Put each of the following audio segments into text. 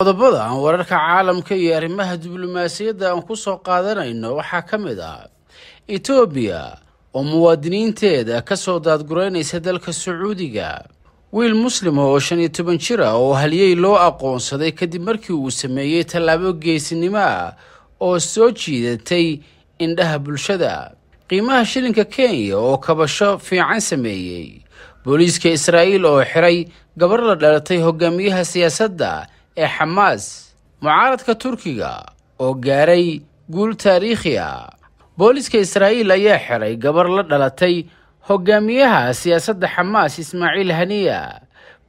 qodobada aan wararka caalamka iyo arrimaha diblomaasiyadda aan ku soo qaadanayno waxaa ka mid ah Ethiopia oo muwaadiniinteeda ka soo daadgureynaysa dalka Sacuudiga, wiil muslim oo 15 jir ah oo haliyay loo aqoonsaday kadib markii uu sameeyay tallaabo geesinimo ah oo soo jiidatay indhaha bulshada, qiimaha shilinka Kenya oo kabasho fiican sameeyay, booliiska Israa'iil oo xiray gabar la dhalatay hogaamiyaha siyaasadda ee Hamas, mucaaradka Turkiga oo gaaray guul taariikhi ah. booliiska Israa'iil ayaa xiray gabar la dhalatay hogaamiyaha siyaasadda Hamas Ismaaciil Haniya.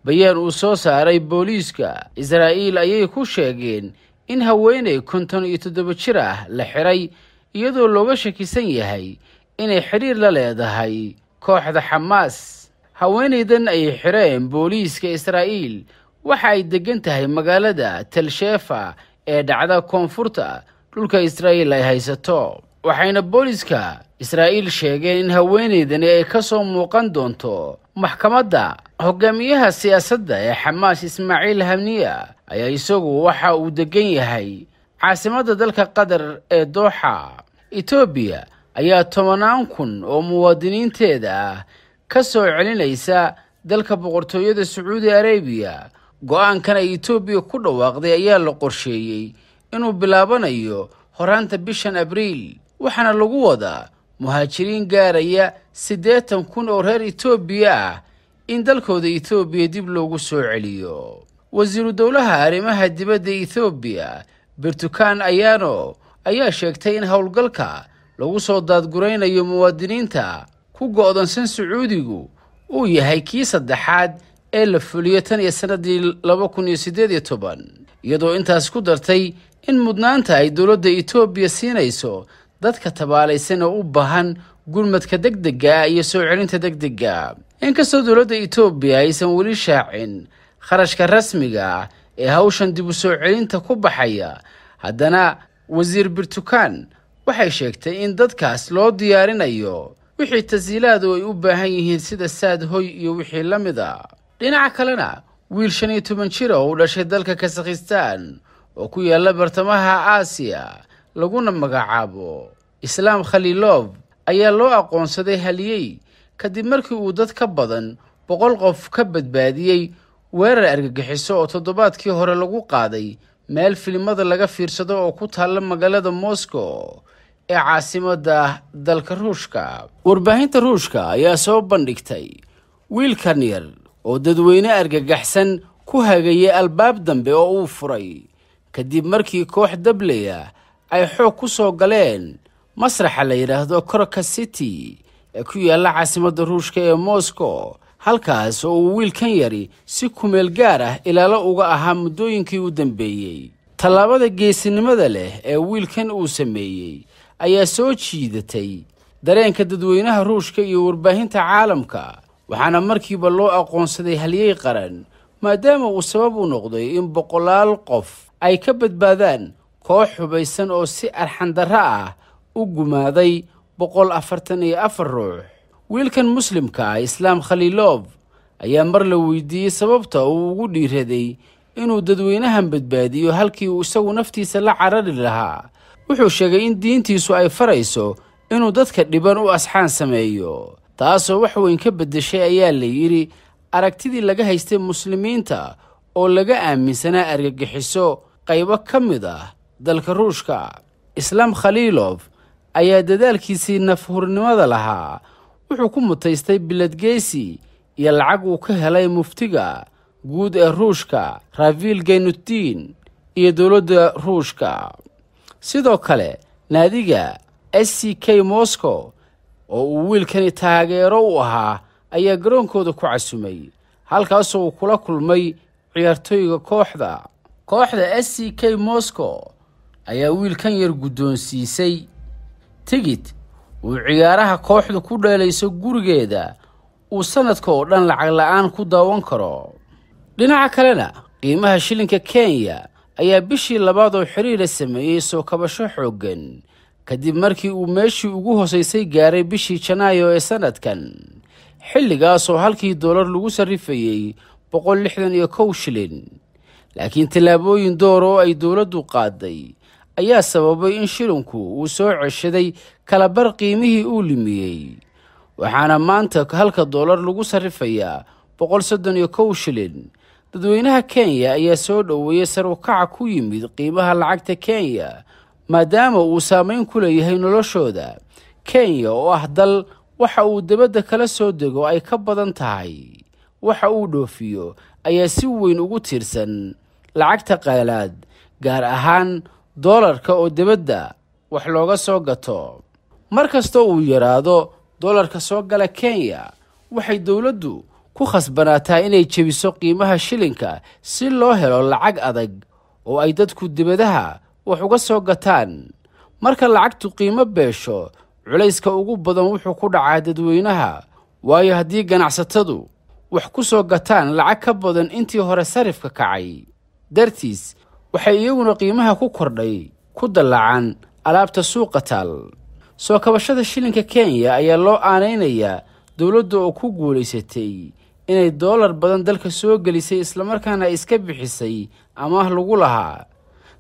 bayaan uu soo saaray booliiska Israa'iil ayay ku sheegeen in haweeney 57 jir ah la xiray iyadoo looga shakisan yahay inay xiriir la leedahay kooxda Hamas. haweeneydan ay xireen booliiska Israa'iil waxa ay degan tahay magaalada Tel Shefa ee dhacda koonfurta dhulka Israa'iil ay haysato, waxayna booliiska Israa'iil sheegeen in haweeneydan ay ka soo muuqan doonto maxkamadda. hogaamiyaha siyaasadda ee Hamas Ismaaciil Haniya ayaa isagu waxa uu degan yahay caasimadda dalka Qatar ee Doha. Ethiopia ayaa 10,000 oo muwaadiniinteeda ah ka soo celinaysa dalka boqortooyada Sacuudi Arabia. go'aankan ay Ethiopia ku dhawaaqday ayaa la qorsheeyay inuu bilaabanayo horaanta bishan Abriil, waxaana lagu wadaa muhaajiriin gaaraya 80,000 oo reer Ethiopia ah in dalkooda Ethiopia dib loogu soo celiyo. wasiiru dowlaha arrimaha dibadda Ethiopia Birtukan Ayano ayaa sheegtay in howlgalka lagu soo daadgureynayo muwaadiniinta ku go'doonsan Sacuudigu uu yahay kii saddexaad ee la fuliyo tan iyo sanadii 2018, iyadoo intaas ku dartay in mudnaanta ay dowladda Ethiopia siinayso dadka tabaalaysan oo u baahan gurmadka degdega ah iyo soo celinta degdega. inkastoo dowladda Ethiopia aysan weli shaacin kharashka rasmiga ah ee hawshan dib u soo celinta ku baxaya, haddana wasiir Birtukan waxay sheegtay in dadkaas loo diyaarinayo wixii tashiilaad oo ay u baahan yihiin sida saad hoy iyo wixii la mid ah. dhinaca kalena wiil 15 jir oo u dhashay dalka Kazakhstan oo ku yaala bartamaha Aasiya laguna magacaabo Islam Khalilov ayaa loo aqoonsaday haliyay kadib markii uu dad ka badan 100 qof ka badbaadiyay weerar argagixiso oo toddobaadkii hore lagu qaaday meel filimada laga fiirsado oo ku taalla magaalada Moscow ee caasimadda dalka Ruushka. warbaahinta Ruushka ayaa soo bandhigtay wiilkan yar oo dadweyne argagaxsan ku hagayay albaab dambe oo uu furay kadib markii koox dablaya ay xoog ku soo galeen masraxa la yiraahdo Korokas City ee ku yaala caasimadda Ruushka ee Moscow, halkaas oo uu wiilkan yari si kumeel gaar ah ilaalo uga ahaa muddooyinkii u dambeeyay. tallaabada geesinimada leh ee wiilkan uu sameeyay ayaa soo jiidatay dareenka dadweynaha Ruushka iyo warbaahinta caalamka, waxaana markiiba loo aqoonsaday haliyay qaran maadaama uu sabab u noqday in 100 qof ay ka badbaadaan koox hubaysan oo si arxan darro ah u gumaaday 144 ruux. wiilkan muslimka ah Islam Khalilov ayaa mar la weydiiyey sababta uu ugu dhiiraday inuu dadweynahan badbaadiyo halkii uu isagu naftiisa la carari lahaa. wuxuu sheegay in diintiisu ay farayso inuu dadka dhiban u asxaan sameeyo, taasoo wax weyn ka beddeshay ayaa la yiri aragtidii laga haystay muslimiinta oo laga aaminsanaa argagixiso qaybo ka mid ah dalka Ruushka. Islam Khalilov ayaa dadaalkiisii nafhurnimada lahaa wuxuu ku mutaystay biladgeysi iyo lacag uu ka helay muftiga guud ee Ruushka Ravil Gainuddin iyo dowladda Ruushka. sidoo kale naadiga SCK Moscow oo uu wiilkani taageero u ahaa ayaa garoonkooda ku casumay, halkaas oo uu kula kulmay ciyaartooyga kooxda SCK Moscow ayaa wiilkan yar guddoonsiisay tigid uu ciyaaraha kooxda ku dheelayso gurigeeda uu sanadka oo dhan lacag la'aan ku daawan karo. dhinaca kalena qiimaha shilinka Kenya ayaa bishii labaad oo xiriir sameeyay soo kabasho xooggan kadib markii uu meeshii ugu hooseysay gaaray bishii Janaayo ee sanadkan, xilligaas oo halkii dollar lagu sarrifayay 161 shilin. laakiin tallaabooyin door oo ay dowladdu qaaday ayaa sababay in shilinku uu soo ceshaday kala bar qiimihii uu lumiyey, waxaana maanta halka doolar lagu sarrifayaa 131 shilin. dadweynaha Kenya ayaa soo dhoweeyay sar u kaca ku yimid qiimaha lacagta Kenya maadaama uu saameyn ku leeyahay noloshooda. Kenya oo ah dal waxa uu dibadda kala soo dego ay ka badan tahay waxa uu dhoofiyo ayaa si weyn ugu tiirsan lacagta qalaad, gaar ahaan doolarka oo dibadda wax looga soo gato. markasta uu yaraado doolarka soo gala Kenya, waxay dowladdu ku khasbanaataa inay jebiso qiimaha shilinka si loo helo lacag adag oo ay dadku dibadaha wax uga soo gataan. marka lacagtu qiimo beesho, culayska ugu badan wuxuu ku dhacaa dadweynaha, waayo haddii ganacsatadu wax ku soo gataan lacag ka badan intii hore sarifka kacay dartiis, waxay iyaguna qiimaha ku kordhay ku dalacan alaabta suuqa taal. soo kabashada shilinka Kenya ayaa loo aaneynayaa dowladda oo ku guuleysatay inay doolar badan dalka soo gelisay islamarkaana iska bixisay amaah lagu lahaa.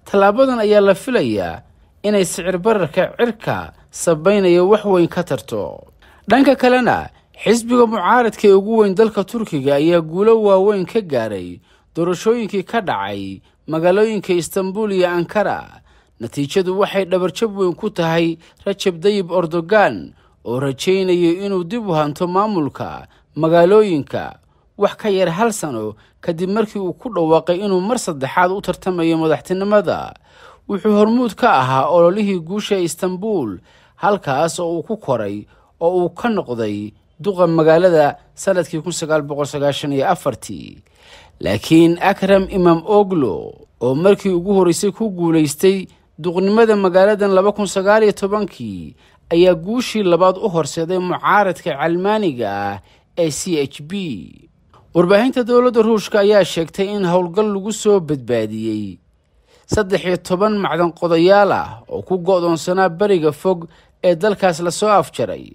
tallaabadan ayaa la filayaa inay sicir bararka cirka sabaynayo wax weyn ka tarto. dhanka kalena, xisbiga mucaaradka ee ugu weyn dalka Turkiga ayaa guulo waaweyn ka gaaray doorashooyinkii ka dhacay magaalooyinka Istanbul iyo Ankara. natiijadu waxay dhabarjab weyn ku tahay Recep Tayyip Erdogan oo rajaynayo inuu dib u hanto maamulka magaalooyinka wax ka yar hal sano kadib markii uu ku dhawaaqay inuu mar saddexaad u tartamayo madaxtinimada. wuxuu hormuud ka ahaa ololihii guusha Istanbul, halkaas oo uu ku koray oo uu ka noqday duqa magaalada sanadkii 1994. laakiin Ekrem İmamoğlu oo markii ugu horeysay ku guuleystay duqnimada magaaladan 2019 ayaa guushii labaad u horseeday mucaaradka Calmaaniga ah ee CHP. warbaahinta dowladda Ruushka ayaa sheegtay in howlgal lagu soo badbaadiyey 13 macdan qodayaal ah oo ku go'doonsanaa bariga fog ee dalkaas la soo afjaray.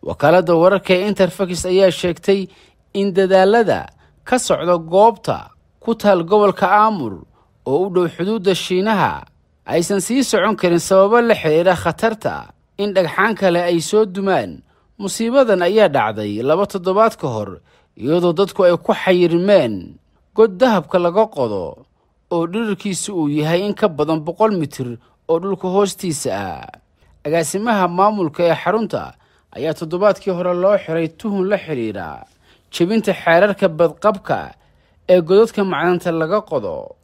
wakaaladda wararka ee Interfax ayaa sheegtay in dadaalada ka socda goobta ku taal gobolka Amur oo u dhow xuduudda Shiinaha aysan sii socon karin sababo la xiriira khatarta in dhagxaan kale ay soo dumaan. musiibadan ayaa dhacday 2 toddobaad ka hor iyadoo dadku ay ku xayirmeen god dahabka laga qodo oo dhirkiisu uu yahay in ka badan 100 mitir oo dhulka hoostiisa ah. agaasimaha maamulka ee xarunta ayaa toddobaadkii hore loo xiray tuhun la xiriira jebinta xeerarka badqabka ee godadka macdanta laga qodo.